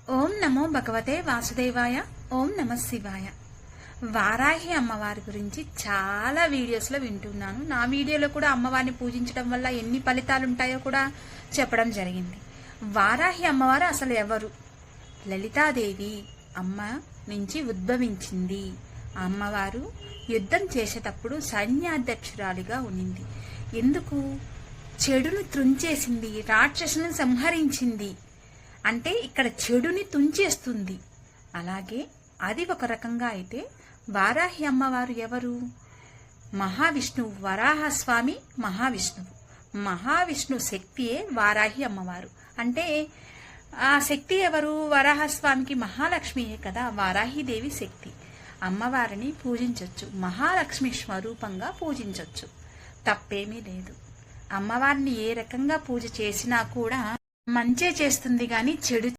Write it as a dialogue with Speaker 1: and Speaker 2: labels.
Speaker 1: ఓం నమో భగవతే వాసుదేవాయ. ఓం నమ శివాయ. వారాహి అమ్మవారి గురించి చాలా వీడియోస్లో వింటున్నాను. నా వీడియోలో కూడా అమ్మవారిని పూజించడం వల్ల ఎన్ని ఫలితాలు ఉంటాయో కూడా చెప్పడం జరిగింది. వారాహి అమ్మవారు అసలు ఎవరు? లలితాదేవి అమ్మ నుంచి ఉద్భవించింది. అమ్మవారు యుద్ధం చేసేటప్పుడు సైన్యాధ్యక్షురాలిగా ఉన్నింది. ఎందుకు? చెడును త్రుంచేసింది, రాక్షసులను సంహరించింది. అంటే ఇక్కడ చెడుని తుంచేస్తుంది. అలాగే అది ఒక రకంగా అయితే వారాహి అమ్మవారు ఎవరు? మహావిష్ణువు. వరాహస్వామి మహావిష్ణువు. మహావిష్ణు శక్తియే వారాహి అమ్మవారు. అంటే ఆ శక్తి ఎవరు? వరాహస్వామికి మహాలక్ష్మియే కదా. వారాహిదేవి శక్తి. అమ్మవారిని పూజించవచ్చు, మహాలక్ష్మి స్వరూపంగా పూజించవచ్చు, తప్పేమీ లేదు. అమ్మవారిని ఏ రకంగా పూజ చేసినా కూడా మంచే చేస్తుంది గాని చెడు